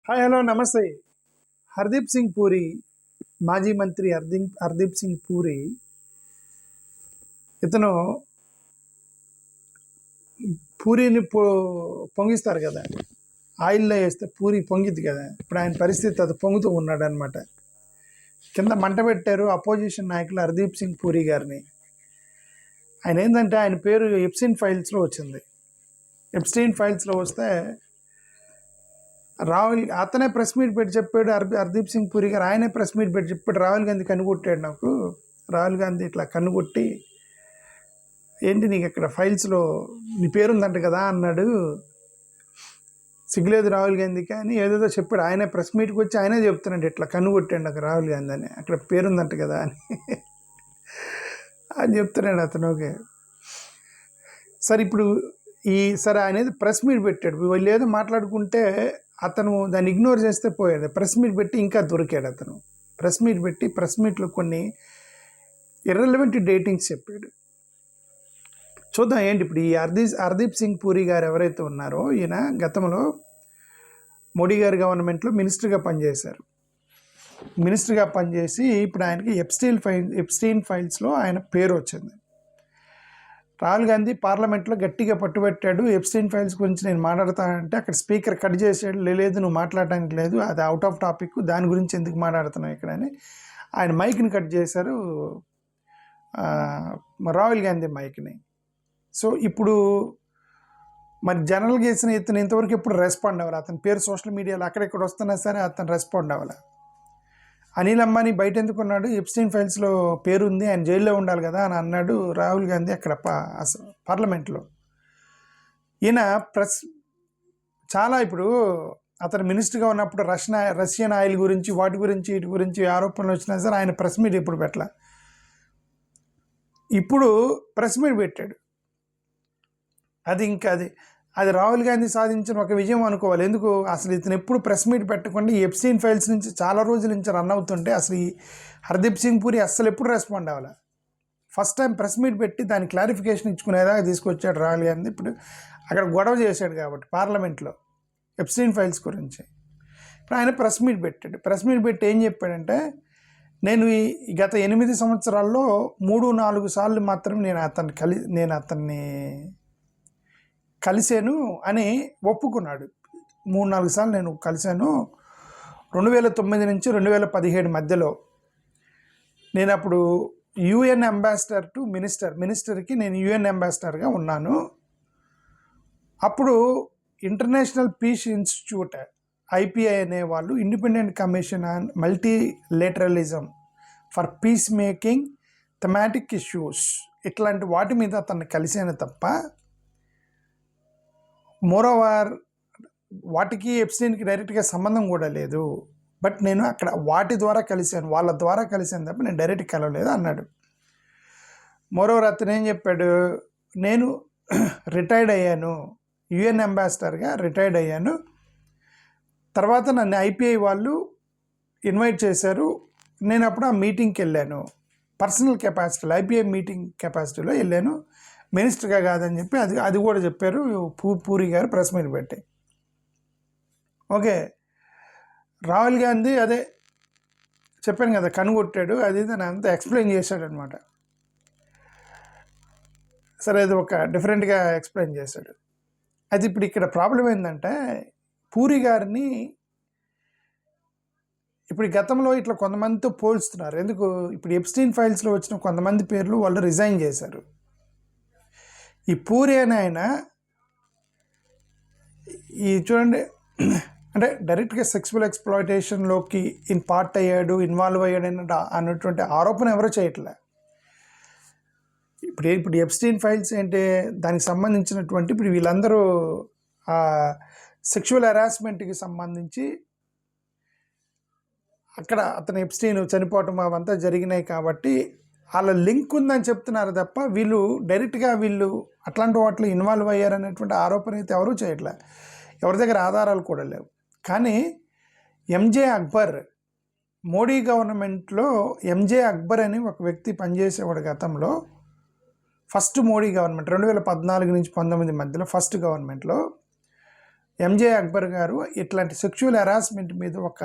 Hi hello నమస్తే. హర్దీప్ సింగ్ పూరి, మాజీ మంత్రి హర్దీప్ సింగ్ పూరి ఇతను పూరిని పొంగిస్తారు కదా, ఆయిల్లో వేస్తే పూరి పొంగిద్ది కదా. ఇప్పుడు ఆయన పరిస్థితి అది పొంగుతూ ఉన్నాడు అనమాట. కింద మంట పెట్టారు అపోజిషన్ నాయకులు హర్దీప్ సింగ్ పూరి గారిని. ఆయన ఏంటంటే ఆయన పేరు ఎప్స్టీన్ ఫైల్స్లో వచ్చింది. ఎప్స్టీన్ ఫైల్స్లో వస్తే అతనే ప్రెస్ మీట్ పెట్టి చెప్పాడు. హర్దీప్ సింగ్ పూరి గారు ఆయనే ప్రెస్ మీట్ పెట్టి చెప్పాడు, రాహుల్ గాంధీ కన్నుకొట్టాడు నాకు, రాహుల్ గాంధీ ఇట్లా కన్నుకొట్టి ఏంటి నీకు ఇక్కడ ఫైల్స్లో నీ పేరుందంట కదా అన్నాడు. సిగ్గులేదు రాహుల్ గాంధీకి అని ఏదేదో చెప్పాడు. ఆయనే ప్రెస్ మీట్కి వచ్చి ఆయనే చెప్తున్నాడు ఇట్లా కన్నుకొట్టాడు నాకు రాహుల్ గాంధీ అని, అక్కడ పేరుందంట కదా అని అని చెప్తున్నాడు అతను. ఓకే సరే, ఇప్పుడు సరే అనేది ప్రెస్ మీట్ పెట్టాడు. వీళ్ళు ఏదో మాట్లాడుకుంటే అతను దాన్ని ఇగ్నోర్ చేస్తే పోయాడు. ప్రెస్ మీట్ పెట్టి ఇంకా దొరికాడు అతను. ప్రెస్ మీట్ పెట్టి ప్రెస్ మీట్లో కొన్ని ఇర్రెలవెంట్ డేటింగ్స్ చెప్పాడు. చూద్దాం ఏంటి ఇప్పుడు ఈ హర్దీప్ సింగ్ పూరి గారు ఎవరైతే ఉన్నారో ఈయన గతంలో మోడీ గారి గవర్నమెంట్లో మినిస్టర్గా పనిచేశారు. మినిస్టర్గా పనిచేసి ఇప్పుడు ఆయనకి ఎప్స్టీన్ ఫైల్స్లో ఆయన పేరు వచ్చింది. రాహుల్ గాంధీ పార్లమెంట్లో గట్టిగా పట్టుబట్టాడు, ఎప్స్టీన్ ఫైల్స్ గురించి నేను మాట్లాడతానంటే అక్కడ స్పీకర్ కట్ చేసాడు. లేదు నువ్వు మాట్లాడడానికి లేదు, అది అవుట్ ఆఫ్ టాపిక్, దాని గురించి ఎందుకు మాట్లాడుతున్నావు ఇక్కడ అని ఆయన మైక్ని కట్ చేశారు, రాహుల్ గాంధీ మైక్ని. సో ఇప్పుడు మరి జనరల్గా వేసిన ఇతను ఇంతవరకు ఎప్పుడు రెస్పాండ్ అవ్వాలి. అతని పేరు సోషల్ మీడియాలో అక్కడెక్కడ వస్తున్నా సరే అతను రెస్పాండ్ అవ్వాలి. అనిల్ అంబానీ బయట ఎందుకున్నాడు, ఎప్స్టీన్ ఫైల్స్లో పేరు ఉంది, ఆయన జైల్లో ఉండాలి కదా అని అన్నాడు రాహుల్ గాంధీ అక్కడ పార్లమెంట్లో. ఈయన చాలా ఇప్పుడు అతను మినిస్టర్గా ఉన్నప్పుడు రష్యన్ ఆయిల్ గురించి వాటి గురించి ఆరోపణలు వచ్చినా సరే ఆయన ప్రెస్ మీట్ ఎప్పుడు పెట్టలే. ఇప్పుడు ప్రెస్ మీట్ పెట్టాడు. అది రాహుల్ గాంధీ సాధించిన ఒక విజయం అనుకోవాలి. ఎందుకు అసలు ఇతను ఎప్పుడు ప్రెస్ మీట్ పెట్టకుండా ఈ ఎప్స్టీన్ ఫైల్స్ నుంచి చాలా రోజుల నుంచి రన్ అవుతుంటే అసలు ఈ హర్దీప్ సింగ్ పూరి అస్సలు ఎప్పుడు రెస్పాండ్ అవ్వాలి. ఫస్ట్ టైం ప్రెస్ మీట్ పెట్టి దాని క్లారిఫికేషన్ ఇచ్చుకునేదాకా తీసుకొచ్చాడు రాహుల్ గాంధీ. ఇప్పుడు అక్కడ గొడవ చేశాడు కాబట్టి పార్లమెంట్లో ఎప్స్టీన్ ఫైల్స్ గురించి. ఇప్పుడు ఆయన ప్రెస్ మీట్ పెట్టాడు. ప్రెస్ మీట్ పెట్టి ఏం చెప్పాడంటే, నేను ఈ గత 8 సంవత్సరాల్లో 3-4 సార్లు మాత్రం నేను అతన్ని కలిశాను అని ఒప్పుకున్నాడు. 3-4 సార్లు నేను కలిశాను. 2009 నుంచి 2017 మధ్యలో నేను అప్పుడు యుఎన్ అంబాసిడర్ టు మినిస్టర్కి నేను యుఎన్ అంబాసిడర్గా ఉన్నాను. అప్పుడు ఇంటర్నేషనల్ పీస్ ఇన్స్టిట్యూట్ IPI అనేవాళ్ళు independent commission on multilateralism for piece making thematic issues ఇట్లాంటి వాటి మీద అతన్ని కలిశాను తప్ప మోరోవర్ వాటికి ఎప్స్టీన్కి డైరెక్ట్గా సంబంధం కూడా లేదు. బట్ నేను అక్కడ వాటి ద్వారా కలిశాను, వాళ్ళ ద్వారా కలిశాను తప్ప నేను డైరెక్ట్ కలవలేదు అన్నాడు. మోరోవర్ అతను ఏం చెప్పాడు, నేను రిటైర్డ్ అయ్యాను, యుఎన్ అంబాసిడర్గా రిటైర్డ్ అయ్యాను. తర్వాత నన్ను IPI వాళ్ళు ఇన్వైట్ చేశారు. నేను అప్పుడు ఆ మీటింగ్కి వెళ్ళాను, పర్సనల్ కెపాసిటీలో IPI మీటింగ్ కెపాసిటీలో వెళ్ళాను, మినిస్టర్గా కాదని చెప్పి అది కూడా చెప్పారు పూరి గారు ప్రెస్ మీట్ పెట్టి. ఓకే, రాహుల్ గాంధీ అదే చెప్పాను కదా కనుగొట్టాడు, అది నేను అంతా ఎక్స్ప్లెయిన్ చేశాడు అనమాట. సరే, అది ఒక డిఫరెంట్గా ఎక్స్ప్లెయిన్ చేశాడు. అది ఇప్పుడు ఇక్కడ ప్రాబ్లం ఏంటంటే పూరి గారిని ఇప్పుడు గతంలో ఇట్లా కొంతమందితో పోల్స్తున్నారు. ఎందుకు, ఇప్పుడు ఎప్స్టీన్ ఫైల్స్లో వచ్చిన కొంతమంది పేర్లు వాళ్ళు రిజైన్ చేశారు. ఈ పూరి అని ఆయన చూడండి, అంటే డైరెక్ట్గా సెక్సువల్ ఎక్స్ప్లాయిటేషన్లోకి ఇన్వాల్వ్ అయ్యాడు అన్నటువంటి ఆరోపణ ఎవరో చేయట్లే. ఇప్పుడు ఎప్స్టీన్ ఫైల్స్ ఏంటి, దానికి సంబంధించినటువంటి ఇప్పుడు వీళ్ళందరూ సెక్షువల్ హెరాస్మెంట్కి సంబంధించి అక్కడ అతను ఎప్స్టీన్ చనిపోవటం అవంతా జరిగినాయి కాబట్టి వాళ్ళ లింక్ ఉందని చెప్తున్నారు తప్ప వీళ్ళు డైరెక్ట్గా అట్లాంటి వాటిలో ఇన్వాల్వ్ అయ్యారనేటువంటి ఆరోపణ అయితే ఎవరూ చేయట్లే. ఎవరి దగ్గర ఆధారాలు కూడా లేవు. కానీ MJ అక్బర్, మోడీ గవర్నమెంట్లో MJ అక్బర్ అని ఒక వ్యక్తి పనిచేసేవాడు గతంలో. ఫస్ట్ మోడీ గవర్నమెంట్ 2014 నుంచి 19 మధ్యలో ఫస్ట్ గవర్నమెంట్లో ఎంజే అక్బర్ గారు ఇట్లాంటి సెక్షువల్ హెరాస్మెంట్ మీద ఒక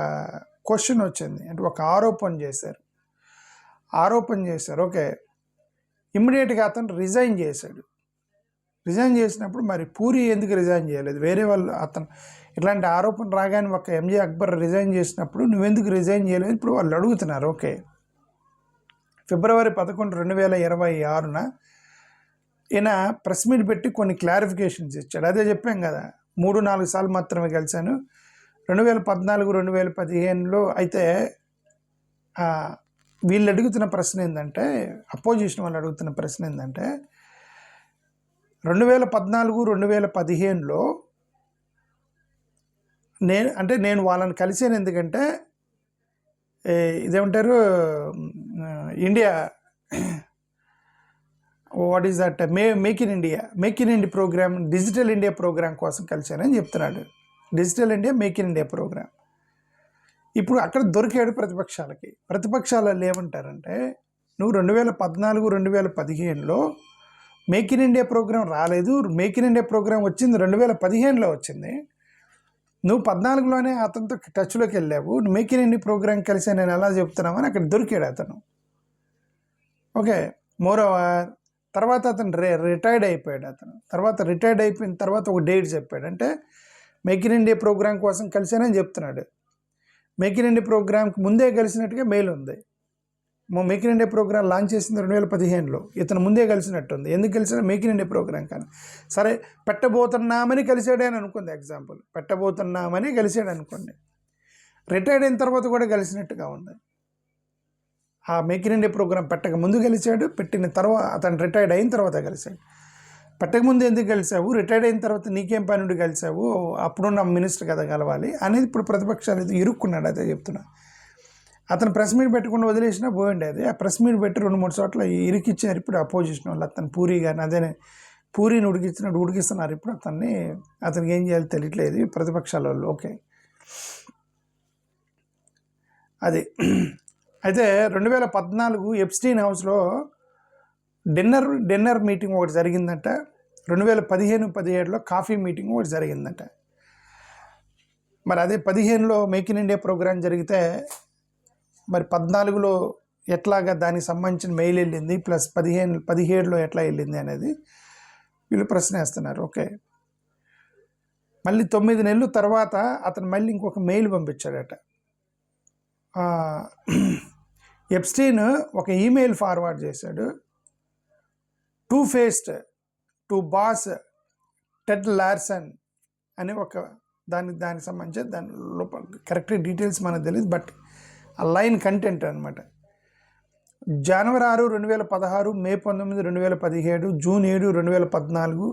క్వశ్చన్ వచ్చింది, అంటే ఒక ఆరోపణ చేశారు. ఓకే, ఇమ్మీడియట్గా అతను రిజైన్ చేశాడు. రిజైన్ చేసినప్పుడు మరి పూరి ఎందుకు రిజైన్ చేయలేదు? వేరే వాళ్ళు అతను ఇట్లాంటి ఆరోపణ రాగానే ఒక ఎంజే అక్బర్ రిజైన్ చేసినప్పుడు నువ్వెందుకు రిజైన్ చేయలేదు? ఇప్పుడు వాళ్ళు అడుగుతున్నారు. ఓకే, ఫిబ్రవరి 11, 2026 ఈయన ప్రెస్ మీట్ పెట్టి కొన్ని క్లారిఫికేషన్స్ ఇచ్చాడు. అదే చెప్పాం కదా, 3-4 సార్లు మాత్రమే కలిశాను 2014, 2015లో. అయితే వీళ్ళు అడుగుతున్న ప్రశ్న ఏంటంటే, అపోజిషన్ వాళ్ళు అడుగుతున్న ప్రశ్న ఏంటంటే, 2014, 2015లో నేను వాళ్ళని కలిసాను. ఎందుకంటే ఇదేమంటారు, India what is that make in India programme, digital India programme కోసం కలిశానని చెప్తున్నాడు. Digital India, make in India programme. ఇప్పుడు అక్కడ దొరికాడు ప్రతిపక్షాలు ఏమంటారంటే, నువ్వు 2014, 2015లో మేక్ ఇన్ ఇండియా ప్రోగ్రాం రాలేదు, మేక్ ఇన్ ఇండియా ప్రోగ్రాం వచ్చింది 2015లో వచ్చింది. నువ్వు 14లోనే అతనితో టచ్లోకి వెళ్ళావు, మేక్ ఇన్ ఇండియా ప్రోగ్రాం కలిసి నేను ఎలా చెప్తున్నామని అక్కడ దొరికాడు అతను. ఓకే, మోరోవర్ తర్వాత అతను రిటైర్డ్ అయిపోయాడు. రిటైర్డ్ అయిపోయిన తర్వాత ఒక డేట్ చెప్పాడు, అంటే మేక్ ఇన్ ఇండియా ప్రోగ్రాం కోసం కలిసానని చెప్తున్నాడు. మేక్ ఇన్ ఇండియా ప్రోగ్రాంకి ముందే కలిసినట్టుగా మెయిల్ ఉంది. Make in India programme launch చేసింది 2015లో, ఇతను ముందే కలిసినట్టుంది. ఎందుకు కలిసిన? మేక్ ఇన్ ఇండియా ప్రోగ్రాం కానీ. సరే, పెట్టబోతున్నామని కలిసాడే అని అనుకుంది, ఎగ్జాంపుల్ పెట్టబోతున్నామని కలిసాడు అనుకోండి. రిటైర్డ్ అయిన తర్వాత కూడా కలిసినట్టుగా ఉంది. ఆ మేక్ ఇన్ ఇండియా ప్రోగ్రాం పెట్టక ముందు కలిసాడు, పెట్టిన తర్వాత అతను రిటైర్డ్ అయిన తర్వాత కలిసాడు. పెట్టకముందు ఎందుకు కలిసావు? రిటైర్డ్ అయిన తర్వాత నీకేం పని నుండి కలిసావు? అప్పుడున్న మినిస్టర్ కదా కలవాలి అనేది ఇప్పుడు ప్రతిపక్షాలు ఇరుక్కున్నాడు. అదే చెప్తున్నా. అతను ప్రెస్ మీట్ పెట్టకుండా వదిలేసినా పోయిండే. అది ఆ ప్రెస్ మీట్ పెట్టి 2-3 చోట్ల ఇరికిచ్చారు ఇప్పుడు అపోజిషన్ వాళ్ళు. అతను పూరి గారిని అదే పూరిని ఉడికిస్తున్నారు ఇప్పుడు అతనికి ఏం చేయాలో తెలియట్లేదు ప్రతిపక్షాల వాళ్ళు. ఓకే, అది అయితే 2014 ఎప్స్టీన్ హౌస్లో డిన్నర్ మీటింగ్ ఒకటి జరిగిందంట. 2015-17లో కాఫీ మీటింగ్ ఒకటి జరిగిందంట. మరి అదే 15లో మేక్ ఇన్ ఇండియా ప్రోగ్రాం జరిగితే మరి 14లో ఎట్లాగా దానికి సంబంధించిన మెయిల్ వెళ్ళింది, ప్లస్ 17లో ఎట్లా వెళ్ళింది అనేది వీళ్ళు ప్రశ్న వేస్తున్నారు. ఓకే, మళ్ళీ 9 నెలల తర్వాత అతను మళ్ళీ ఇంకొక మెయిల్ పంపించాడట. ఎప్స్టీన్ ఒక ఈమెయిల్ ఫార్వర్డ్ చేశాడు, two faced to boss Ted Larson అని ఒక దానికి సంబంధించి దాని లోపల కరెక్ట్ డీటెయిల్స్ మనకు తెలియదు, బట్ ఆ లైన్ కంటెంట్ అనమాట. జనవరి 6, 2016, మే 19, 2017, జూన్ 7, 2014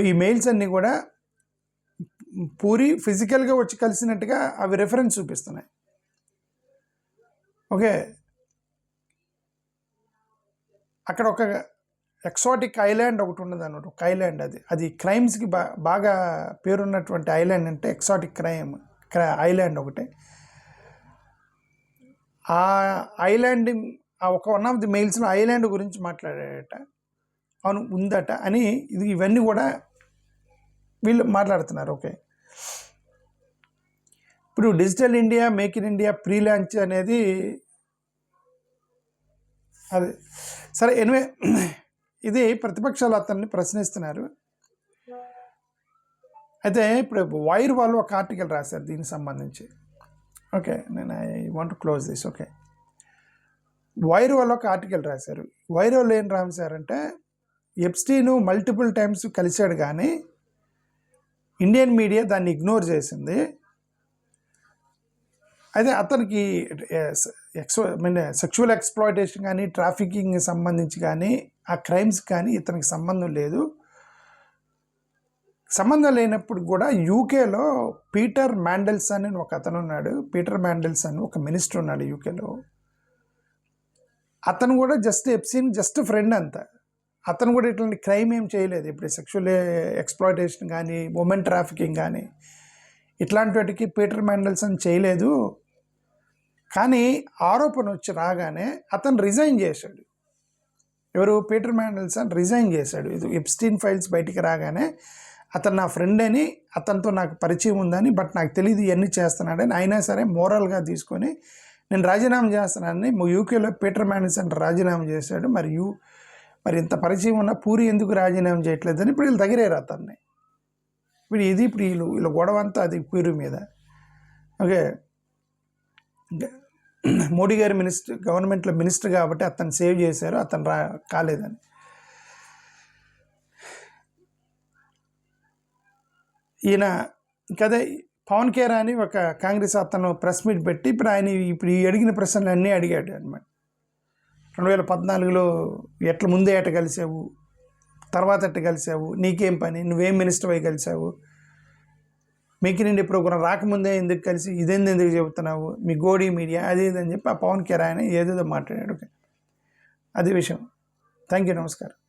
ఈ మెయిల్స్ అన్నీ కూడా పూరి ఫిజికల్గా వచ్చి కలిసినట్టుగా అవి రెఫరెన్స్ చూపిస్తున్నాయి. ఓకే, అక్కడ ఒక ఎక్సాటిక్ ఐలాండ్ ఒకటి ఉన్నది అన్నమాట. ఒక ఐలాండ్, అది క్రైమ్స్కి బాగా పేరున్నటువంటి ఐలాండ్, అంటే ఎక్సాటిక్ ఐలాండ్ ఒకటే. ఆ ఐలాండ్ ఒక వన్ ఆఫ్ ది మెయిల్స్లో ఐలాండ్ గురించి మాట్లాడాడట. అవును, ఉందట అని ఇవన్నీ కూడా వీళ్ళు మాట్లాడుతున్నారు. ఓకే, ఇప్పుడు digital India, make in India pre launch అనేది అది సరే. ఎనివే, ఇది ప్రతిపక్షాలు అతన్ని ప్రశ్నిస్తున్నారు. అయితే ఇప్పుడు వైర్ వాళ్ళు ఒక ఆర్టికల్ రాశారు దీనికి సంబంధించి. ఓకే, నేను I want to close this. Okay, wire వాళ్ళు ఒక ఆర్టికల్ రాశారు. వైర్ వాళ్ళు ఏం రాశారంటే, ఎప్స్టీన్ మల్టిపుల్ టైమ్స్ కలిశాడు కానీ ఇండియన్ మీడియా దాన్ని ఇగ్నోర్ చేసింది. అయితే అతనికి సెక్షువల్ ఎక్స్ప్లాయిటేషన్ కానీ, ట్రాఫికింగ్ సంబంధించి కానీ, ఆ క్రైమ్స్ కానీ ఇతనికి సంబంధం లేదు. సంబంధం లేనప్పుడు కూడా యూకేలో పీటర్ మ్యాండెల్సన్ అని ఒక అతను ఉన్నాడు. పీటర్ మ్యాండెల్సన్ ఒక మినిస్టర్ ఉన్నాడు యూకేలో. అతను కూడా ఎప్స్టీన్ ఫ్రెండ్ అంతా. అతను కూడా ఇట్లాంటి క్రైమ్ ఏం చేయలేదు. ఇప్పుడు సెక్షువల్ ఎక్స్ప్లాయిటేషన్ కానీ, ఉమెన్ ట్రాఫికింగ్ కానీ ఇట్లాంటి వాటికి పీటర్ మ్యాండెల్సన్ చేయలేదు. కానీ ఆరోపణ వచ్చి రాగానే అతను రిజైన్ చేశాడు. ఎవరు? పీటర్ మ్యాండెల్సన్ రిజైన్ చేశాడు. ఇది ఎప్స్టీన్ ఫైల్స్ బయటికి రాగానే అతను నా ఫ్రెండ్ అని, అతనితో నాకు పరిచయం ఉందని, బట్ నాకు తెలియదు ఇవన్నీ చేస్తున్నాడని, అయినా సరే మోరల్గా తీసుకొని నేను రాజీనామా చేస్తున్నానని యూకేలో పీటర్ మ్యానిసన్ రాజీనామా చేశాడు. మరి ఇంత పరిచయం ఉన్న పూరి ఎందుకు రాజీనామా చేయట్లేదని ఇప్పుడు వీళ్ళు తగిలేరు అతన్ని. ఇప్పుడు వీళ్ళు గొడవ అంతా అది పూరి మీద. ఓకే, మోడీ గారి గవర్నమెంట్లో మినిస్టర్ కాబట్టి అతను సేవ్ చేశారు, అతను కాలేదని. ఈయన కదే పవన్ కేరా అని ఒక కాంగ్రెస్ అతను ప్రెస్ మీట్ పెట్టి ఇప్పుడు ఈ అడిగిన ప్రశ్నలు అన్నీ అడిగాడు అనమాట. 2014లో ముందే ఎట్ట కలిసావు, తర్వాత ఎట్ట కలిసావు, నీకేం పని, నువ్వేం మినిస్టర్ అయి కలిసావు, మేక్ ఇన్ ఇండియా ప్రోగ్రాం రాకముందే ఎందుకు కలిసి ఎందుకు చెబుతున్నావు, మీ గోడీ మీడియా అది ఇది అని చెప్పి ఆ పవన్ కేరా ఆయన ఏదేదో మాట్లాడాడు. ఓకే, అది విషయం. థ్యాంక్ యూ, నమస్కారం.